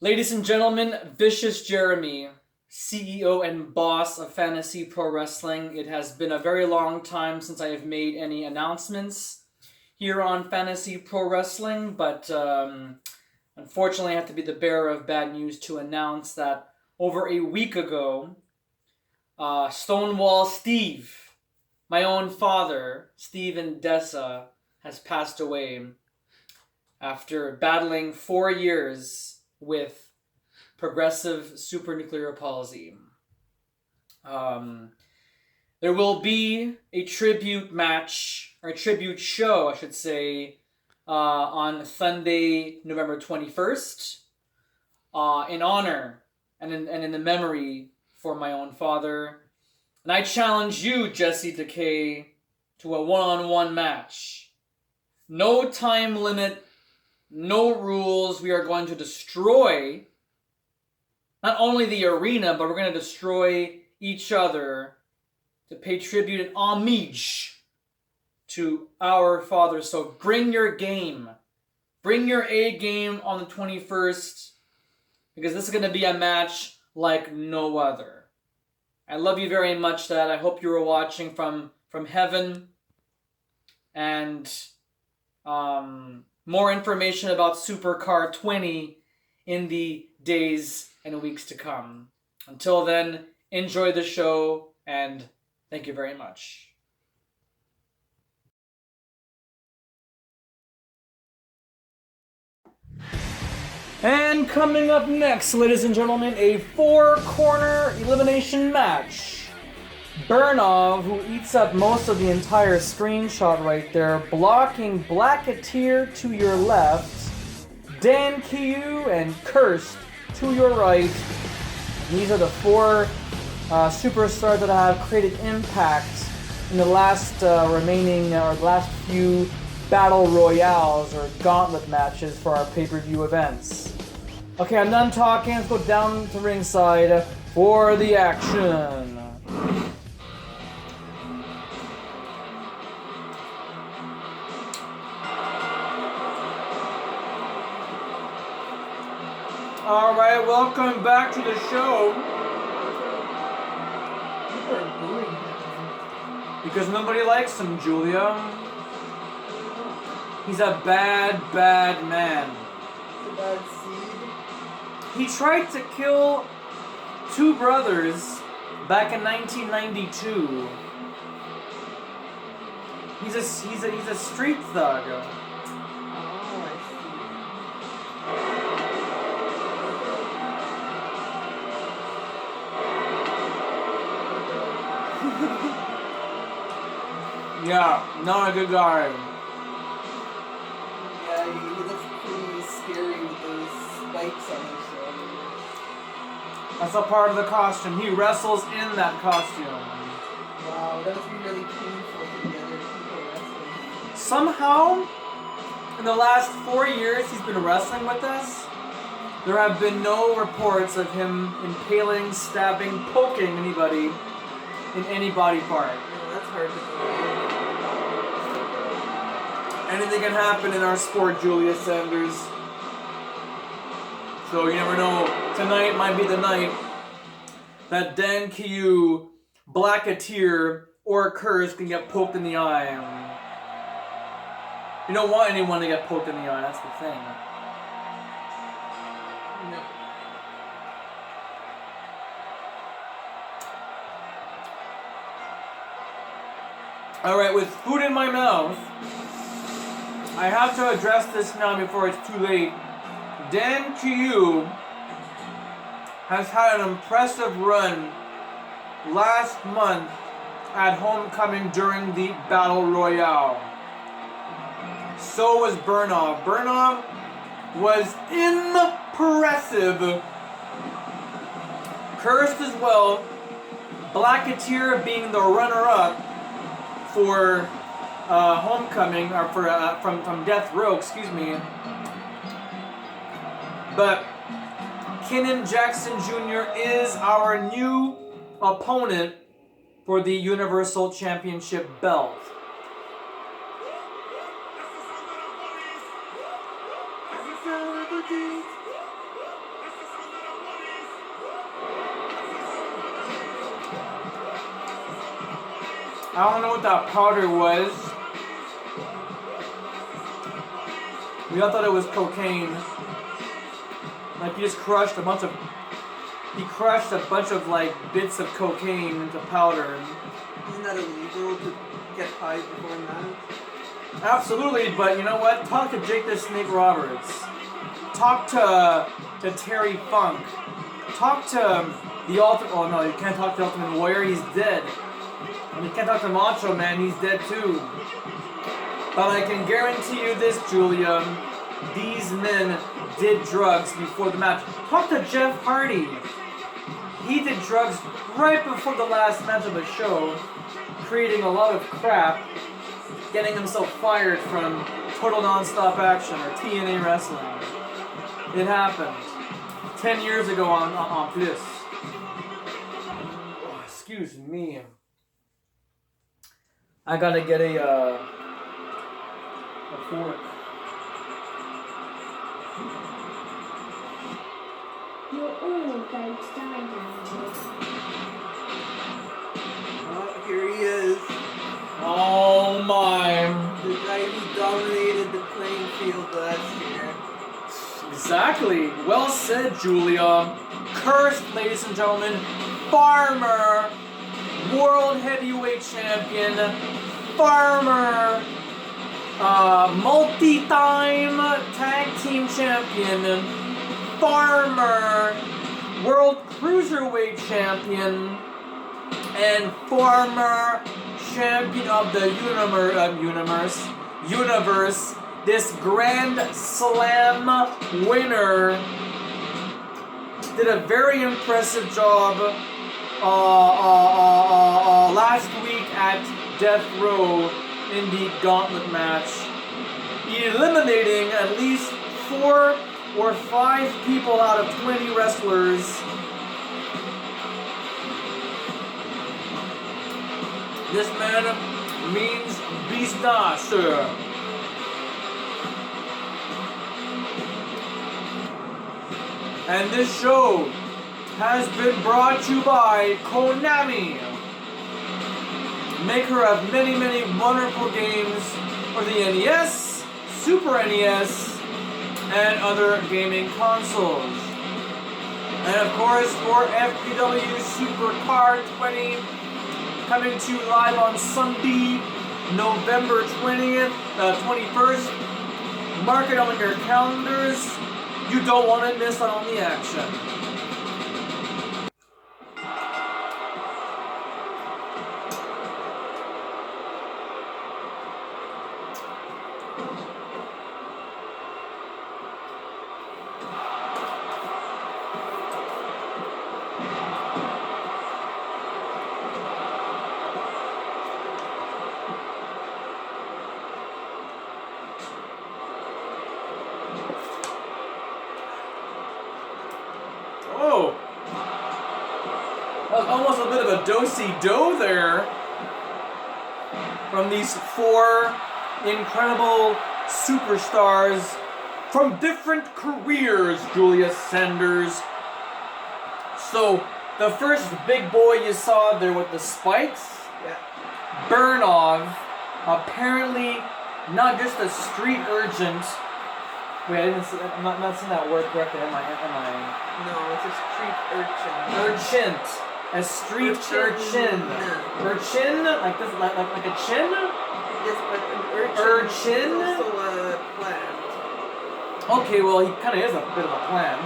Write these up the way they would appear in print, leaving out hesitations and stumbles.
Ladies and gentlemen, Vicious Jeremy, CEO and boss of Fantasy Pro Wrestling. It has been a very long time since I have made any announcements here on Fantasy Pro Wrestling, but unfortunately I have to be the bearer of bad news to announce that over a week ago, Stonewall Steve, my own father, Steven Dessa, has passed away after battling 4 years with progressive supranuclear palsy. There will be a tribute match, or a tribute show, I should say, on Sunday, November 21st, in honor and in the memory for my own father. And I challenge you, Jesse Decay, to a one-on-one match. No time limit, no rules. We are going to destroy not only the arena, but we're going to destroy each other to pay tribute and homage to our father. So bring your game. Bring your A game on the 21st, because this is going to be a match like no other. I love you very much, Dad. I hope you were watching from heaven. And more information about Supercar 20 in the days and weeks to come. Until then, enjoy the show, and thank you very much. And coming up next, ladies and gentlemen, a 4-corner elimination match. Burnov, who eats up most of the entire screenshot right there, blocking Blacketeer to your left, Dan Kiyu and Cursed to your right. These are the 4 superstars that have created impact in the last last few battle royales or gauntlet matches for our pay-per-view events. Okay, I'm done talking. Let's go down to ringside for the action. Alright, welcome back to the show. People are booing him. Because nobody likes him, Julia. He's a bad, bad man. It's a bad seed. He tried to kill 2 brothers back in 1992. He's a street thug. Oh, I Yeah, not a good guy. Yeah, he looks pretty scary with those spikes on his shoulders. That's a part of the costume. He wrestles in that costume. Wow, that must be really painful for the other people wrestling. Somehow, in the last 4 years he's been wrestling with us, there have been no reports of him impaling, stabbing, poking anybody in any body part. Yeah, that's hard to believe. Anything can happen in our sport, Julia Sanders. So you never know. Tonight might be the night that Dan Kiyu, Blacketeer, or Curse can get poked in the eye. You don't want anyone to get poked in the eye, that's the thing. No. Alright, with food in my mouth, I have to address this now before it's too late. Dan Kiyu has had an impressive run last month at Homecoming during the Battle Royale. So was Burnov. Burnov was impressive. Cursed as well. Blacketeer being the runner-up for Homecoming, or for from Death Row, excuse me. But Kenan Jackson Jr. is our new opponent for the Universal Championship belt. I don't know what that powder was. We all thought it was cocaine. Like he just crushed a bunch of like bits of cocaine into powder. Isn't that illegal to get high before a match? Absolutely, but you know what? Talk to Jake the Snake Roberts. Talk to Terry Funk. Talk to the Ultimate. Oh no, you can't talk to Ultimate Warrior. He's dead. And you can't talk to Macho Man. He's dead too. But I can guarantee you this, Julia. These men did drugs before the match. Talk to Jeff Hardy. He did drugs right before the last match of the show, creating a lot of crap, getting himself fired from Total Nonstop Action or TNA Wrestling. It happened 10 years ago on Plus. Oh, excuse me. I gotta get a fork. You're all going to die now. Oh, here he is. Oh my. The guy who dominated the playing field last year. Exactly. Well said, Julia. Cursed, ladies and gentlemen. Farmer. World Heavyweight Champion. Farmer. Multi-time Tag Team Champion. Farmer. World Cruiserweight Champion. And former champion of the universe, this Grand Slam winner, did a very impressive job last week at Death Row in the Gauntlet match, eliminating at least 4 or 5 people out of 20 wrestlers. This man means business. And this show has been brought to you by Konami, maker of many, many wonderful games for the NES, Super NES, and other gaming consoles. And of course, for FPW Super Car 20, coming to you live on Sunday, November 21st. Mark it on your calendars. You don't want to miss out on the action. Oh, that was almost a bit of a do-si-do there from these 4 incredible superstars from different careers, Julius Sanders. So, the first big boy you saw there with the spikes, Yeah. Burnov, apparently not just a street urgent. Wait, I didn't see, I'm not seeing that word correctly, am I? No, it's a street urchin. Urchint. A street urchin. Urchin? Like this, like a chin? Yes, but an urchin, Urchin? is also a plant. Okay, well, he kind of is a bit of a plant.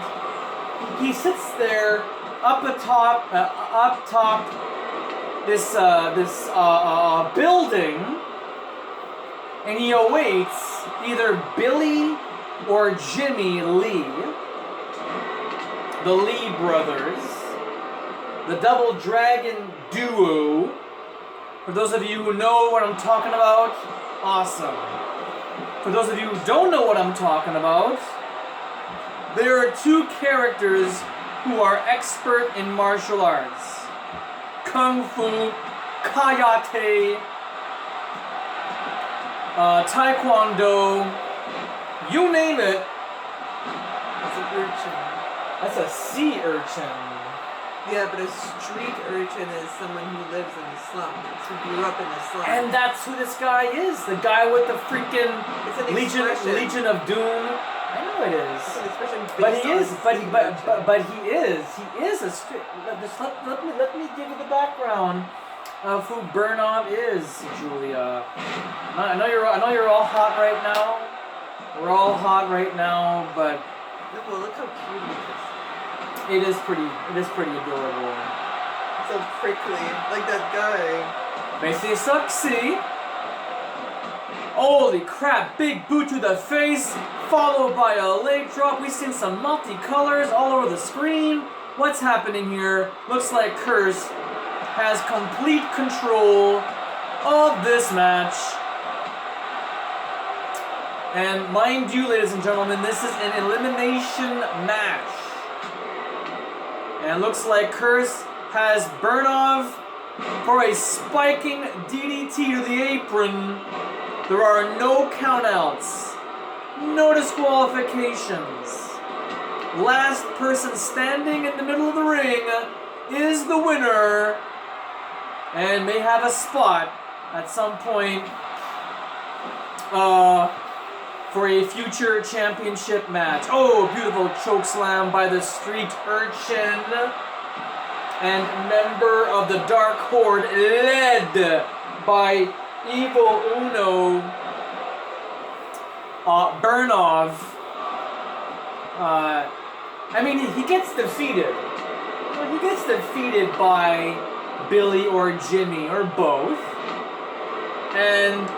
He sits there up atop this building, and he awaits either Billy or Jimmy Lee, the Lee brothers, the Double Dragon duo. For those of you who know what I'm talking about, awesome. For those of you who don't know what I'm talking about, there are 2 characters who are expert in martial arts. Kung Fu, Karate, Taekwondo, you name it. It's an urchin. That's a sea urchin. Yeah, but a street urchin is someone who lives in the slums, who grew up in the slums. And that's who this guy is. The guy with the freaking It's an Legion expression. of Doom. I know it is. It's an expression But based he on is, street urchin. but he is a street. Let me give you the background of who Burnov is, Julia. I know you're all hot right now. We're all hot right now, but Well, look how cute he is. it is pretty adorable. So prickly, like that guy. Mais c'est sexy. Holy crap, big boot to the face, followed by a leg drop. We've seen some multicolors all over the screen. What's happening here? Looks like Curse has complete control of this match. And mind you, ladies and gentlemen, this is an elimination match. And it looks like Curse has Burnov for a spiking DDT to the apron. There are no countouts, no disqualifications. Last person standing in the middle of the ring is the winner and may have a spot at some point for a future championship match. Oh, beautiful choke slam by the Street Urchin and member of the Dark Horde, led by Evil Uno, Burnov. I mean, he gets defeated. He gets defeated by Billy or Jimmy or both, and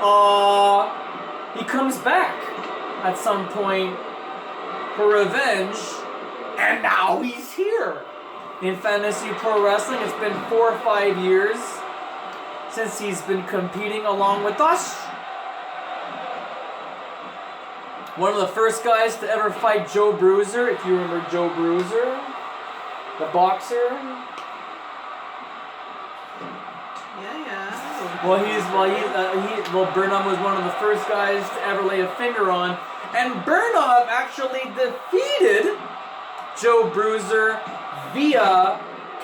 he comes back at some point for revenge, and now he's here. In Fantasy Pro Wrestling, it's been 4 or 5 years since he's been competing along with us. One of the first guys to ever fight Joe Bruiser, if you remember Joe Bruiser, the boxer. Yeah. Well, Burnov was one of the first guys to ever lay a finger on, and Burnov actually defeated Joe Bruiser via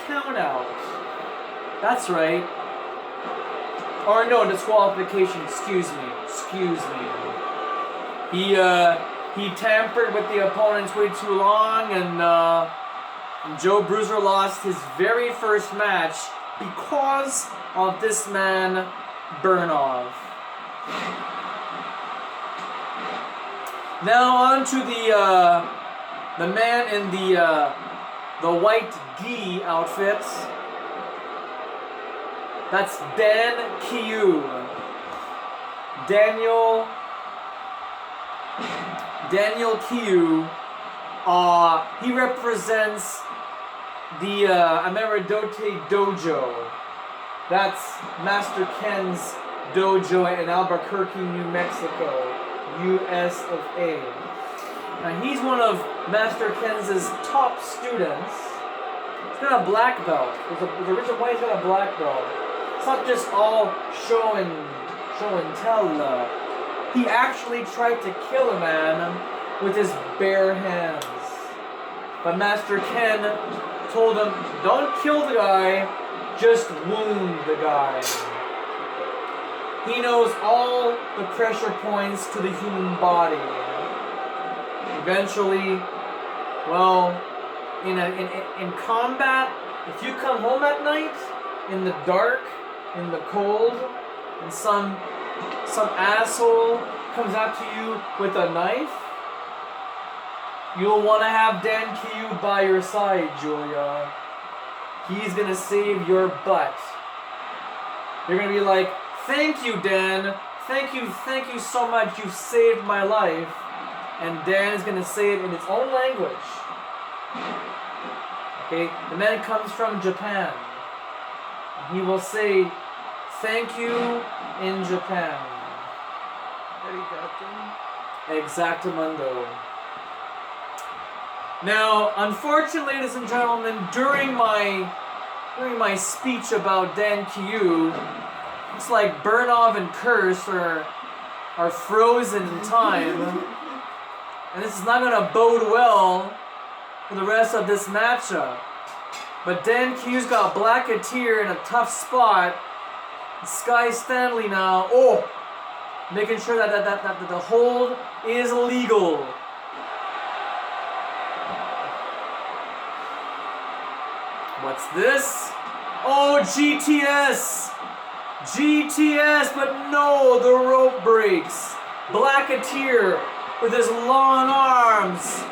countout. That's right. Or no, disqualification. Excuse me. He tampered with the opponents way too long, and Joe Bruiser lost his very first match because of this man, Burnov. Now on to the man in the white gi outfit. That's Dan Kiyu. Daniel Kiyu. He represents the Amaradote Dojo. That's Master Ken's dojo in Albuquerque, New Mexico, US of A. Now he's one of Master Ken's top students. He's got a black belt. There's a reason why he's got a black belt. It's not just all show and tell. He actually tried to kill a man with his bare hands. But Master Ken told him, don't kill the guy, just wound the guy. He knows all the pressure points to the human body. Eventually, well, in combat, if you come home at night, in the dark, in the cold, and some asshole comes out to you with a knife, you'll want to have Dan Kiyu by your side, Julia. He's gonna save your butt. You're gonna be like, thank you, Dan. Thank you so much. You saved my life. And Dan is gonna say it in his own language. Okay, the man comes from Japan. He will say, thank you in Japan. Exactamundo. Now, unfortunately, ladies and gentlemen, during my speech about Dan Kiyu, it's like Burnov and Curse are frozen in time, and this is not going to bode well for the rest of this matchup. But Dan Q's got Blacketeer in a tough spot. Sky Stanley now. Oh! Making sure that the hold is legal. What's this? Oh, GTS! GTS, but no, the rope breaks. Blacketeer with his long arms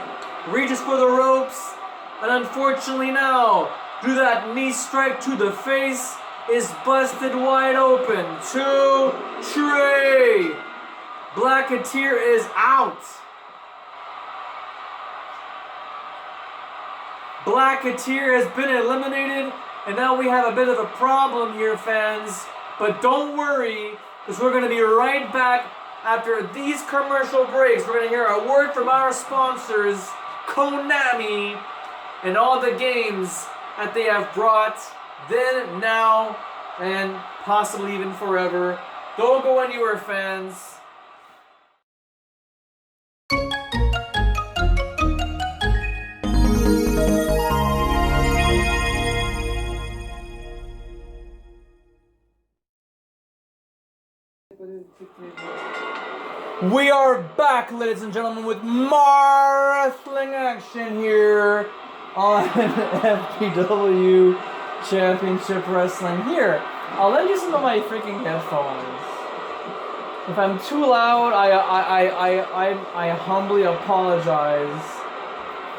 reaches for the ropes, and unfortunately now, do that knee strike to the face, is busted wide open. 2, Trey. Blacketeer is out. Blacketeer has been eliminated, and now we have a bit of a problem here, fans. But don't worry, because we're going to be right back after these commercial breaks. We're going to hear a word from our sponsors, Konami, and all the games that they have brought then, now, and possibly even forever. Don't go anywhere, fans. We are back, ladies and gentlemen, with more wrestling action here on FPW Championship Wrestling. Here, I'll lend you some of my freaking headphones. If I'm too loud, I humbly apologize.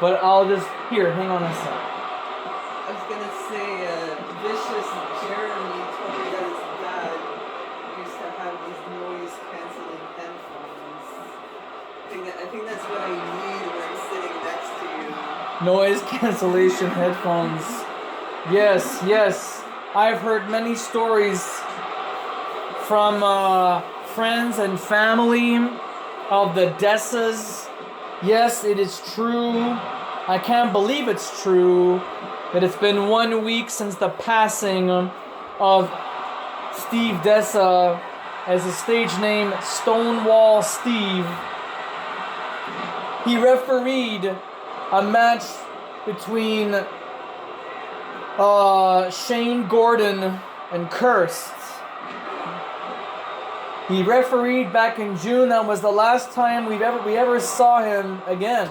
But I'll just hang on a sec. I was gonna say, Vicious Jeremy told me that his dad used to have these noise canceling headphones. I think that's what I need when I'm sitting next to you. Noise cancellation headphones. Yes. I've heard many stories from friends and family of the Dessas. Yes, it is true. I can't believe it's true that it's been 1 week since the passing of Steve Dessa, as his stage name Stonewall Steve. He refereed a match between Shane Gordon and Cursed. He refereed back in June. That was the last time we ever saw him again.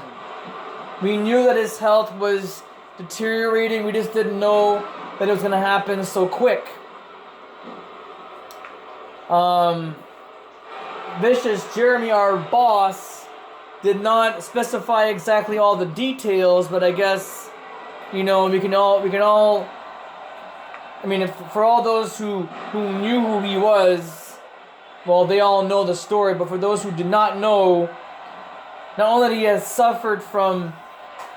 We knew that his health was deteriorating. We just didn't know that it was going to happen so quick. Vicious Jeremy, our boss, did not specify exactly all the details, but I guess, we can all. I mean, for all those who knew who he was, well, they all know the story. But for those who did not know, not only that he has suffered from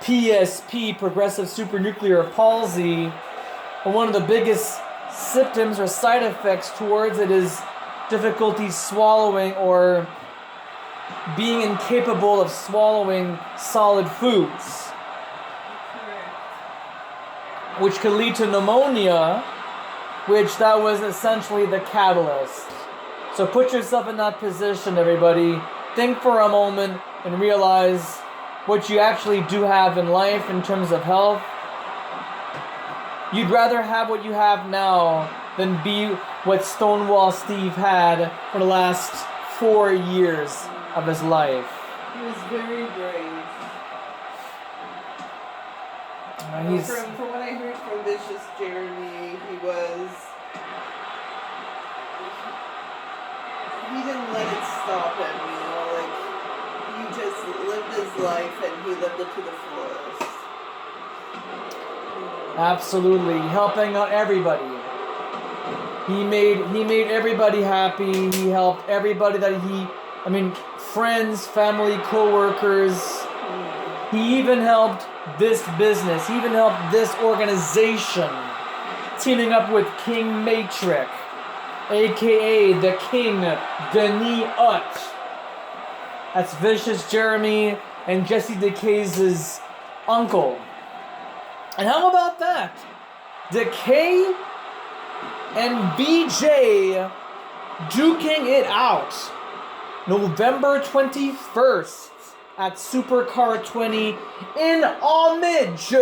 PSP, progressive supranuclear palsy, but one of the biggest symptoms or side effects towards it is difficulty swallowing or being incapable of swallowing solid foods, which could lead to pneumonia, which that was essentially the catalyst. So put yourself in that position, everybody. Think for a moment and realize what you actually do have in life in terms of health. You'd rather have what you have now than be what Stonewall Steve had for the last 4 years of his life. He was very brave. From what I heard from Vicious Jeremy, he didn't let it stop him, he just lived his life and he lived it to the fullest. Absolutely, helping out everybody. He made everybody happy. He helped everybody friends, family, co-workers. He even helped this business. He even helped this organization, teaming up with King Matrix, aka the King Denis Ut. That's Vicious Jeremy and Jesse Decay's uncle. And how about that? Decay and BJ duking it out November 21st at Supercar 20 in homage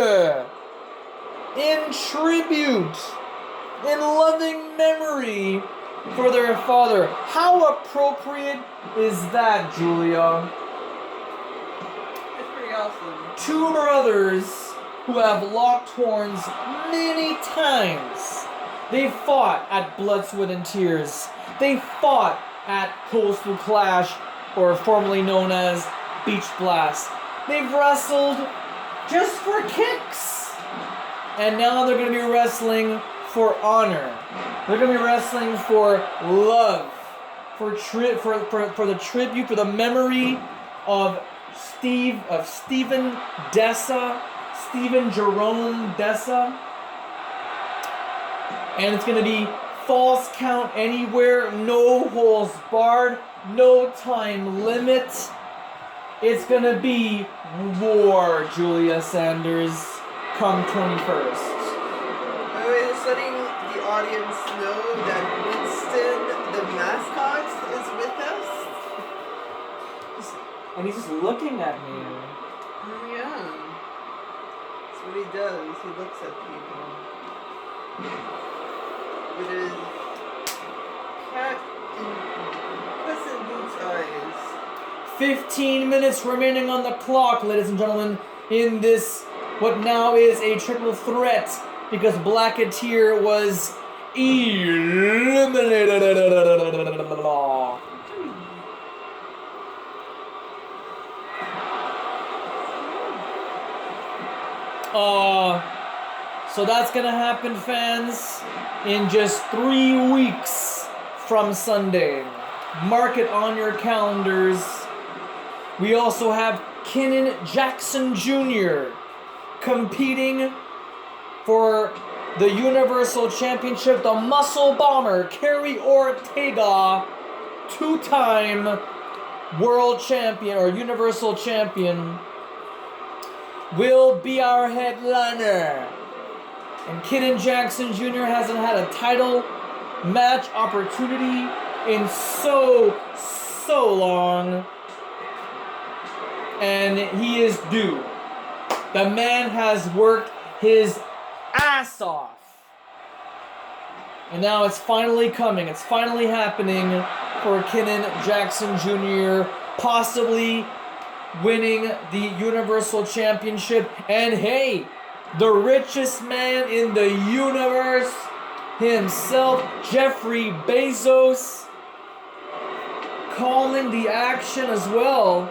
in tribute, in loving memory for their father. How appropriate is that, Julia? It's pretty awesome. Two brothers who have locked horns many times. They fought at Blood, Sweat, and Tears. They fought at Coastal Clash, or formerly known as Beach Blast. They've wrestled just for kicks. And now they're going to be wrestling for honor. They're going to be wrestling for love. For the tribute, for the memory of Stephen Dessa. Stephen Jerome Dessa. And it's going to be Falls Count Anywhere, no holds barred, no time limit. It's going to be war, Julia Sanders, come 21st. By the way, just letting the audience know that Winston, the mascot, is with us. And he's just looking at me. Oh, yeah. That's what he does. He looks at people. With his cat in Puss in Boots eyes. 15 minutes remaining on the clock, ladies and gentlemen, in this, what now is a triple threat, because Blacketeer was eliminated. So that's gonna happen, fans, in just 3 weeks from Sunday. Mark it on your calendars. We also have Kenan Jackson Jr. competing for the Universal Championship. The Muscle Bomber, Kerry Ortega, 2-time World Champion or Universal Champion, will be our headliner. And Kenan Jackson Jr. hasn't had a title match opportunity in so long. And he is due. The man has worked his ass off. And now it's finally coming. It's finally happening for Kenan Jackson Jr. possibly winning the Universal Championship. And hey, the richest man in the universe himself, Jeffrey Bezos, calling the action as well.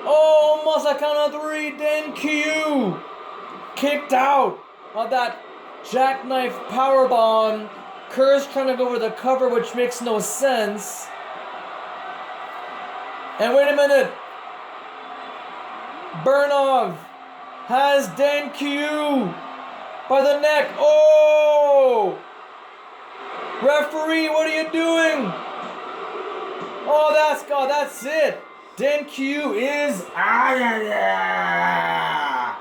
Oh, almost a count of 3, Denkyu kicked out of that jackknife powerbomb. Curse trying to go over the cover, which makes no sense. And wait a minute. Burnov has Denkyu by the neck. Oh! Referee, what are you doing? Oh, that's it. Denkyu is out of there.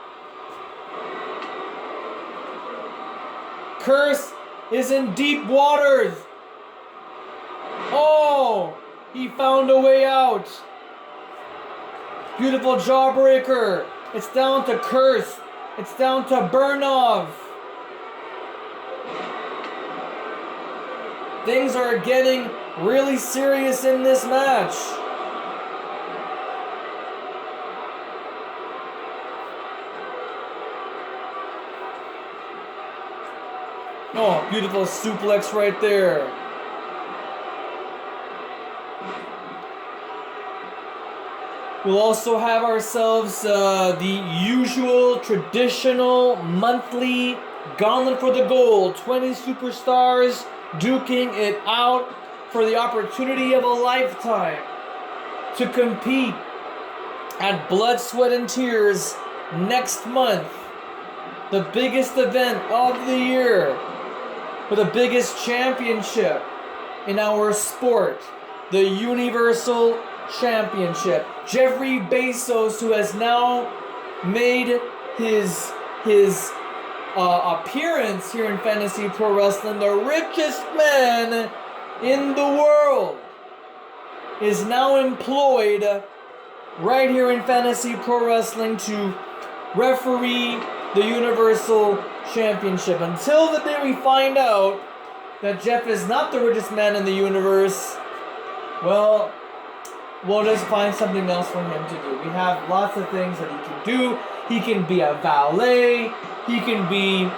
Curse is in deep waters. Oh, he found a way out. Beautiful jawbreaker. It's down to Curse. It's down to Burnov. Things are getting really serious in this match. Oh, beautiful suplex right there. We'll also have ourselves the usual traditional monthly Gauntlet for the Gold. 20 superstars duking it out for the opportunity of a lifetime to compete at Blood, Sweat, and Tears next month. The biggest event of the year, for the biggest championship in our sport, the Universal Championship. Jeffrey Bezos, who has now made his appearance here in Fantasy Pro Wrestling, the richest man in the world, is now employed right here in Fantasy Pro Wrestling to referee the Universal Championship. Until the day we find out that Jeff is not the richest man in the universe, well, we'll just find something else for him to do. We have lots of things that he can do. He can be a valet. He can be...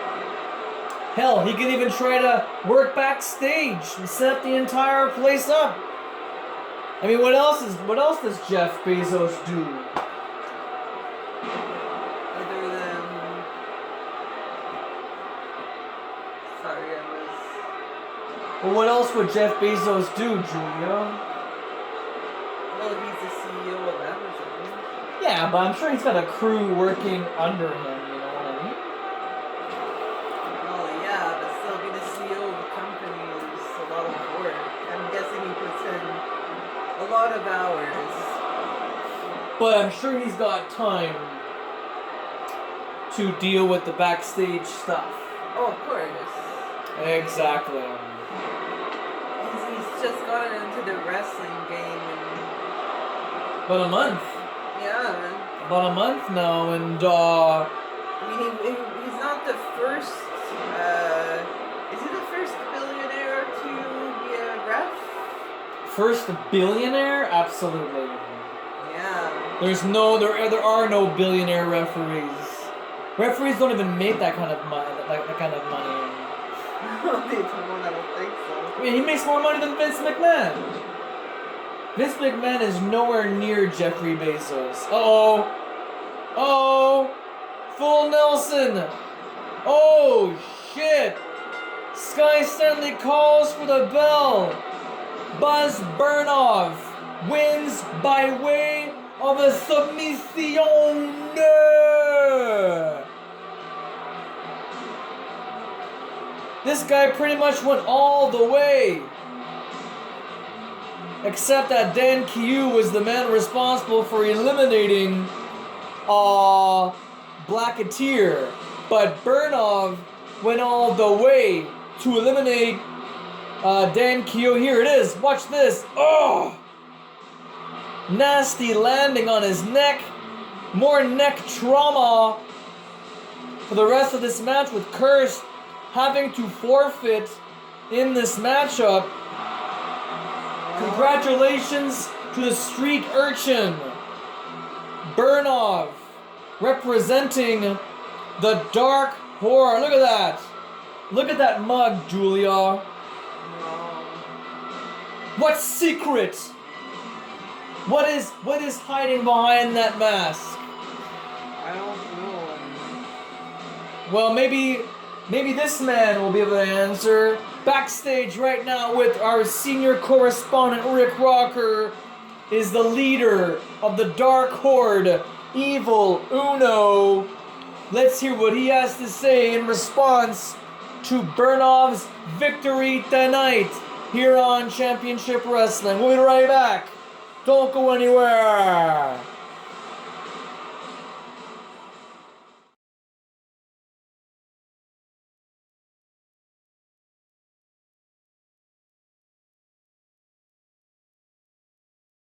Hell, he can even try to work backstage and set the entire place up. I mean, what else does Jeff Bezos do? Other than... Sorry, I was... Well, what else would Jeff Bezos do, Julia? Well, he's the CEO of Amazon. Yeah, but I'm sure he's got a crew working under him, you know what I mean? Well, yeah, but still being the CEO of a company is a lot of work. I'm guessing he puts in a lot of hours. But I'm sure he's got time to deal with the backstage stuff. Oh, of course. Exactly. He's just gotten into the wrestling game and About a month. yeah. About a month now, and I mean, he's not the first. Is he the first billionaire to be a ref? first billionaire? Absolutely. Yeah. There are no billionaire referees. Referees don't even make that kind of money. That kind of money. I don't think so. I mean, he makes more money than Vince McMahon. Vince McMahon is nowhere near Jeffrey Bezos. Uh-oh. Oh. Full Nelson. Oh, shit. Sky Stanley calls for the bell. Buzz Burnov wins by way of a submission. This guy pretty much went all the way. Except that Dan Q was the man responsible for eliminating Blacketeer. But Burnov went all the way to eliminate Dan Q. Here it is. Watch this. Oh! Nasty landing on his neck. More neck trauma for the rest of this match, with Curse having to forfeit in this matchup. Congratulations to the street urchin, Burnov, representing the Dark Horror. Look at that. Look at that mug, Julia. No. What secret? What is hiding behind that mask? I don't know. Well, maybe this man will be able to answer. Backstage right now with our senior correspondent, Rick Rocker, is the leader of the Dark Horde, Evil Uno. Let's hear what he has to say in response to Burnov's victory tonight here on Championship Wrestling. We'll be right back. Don't go anywhere.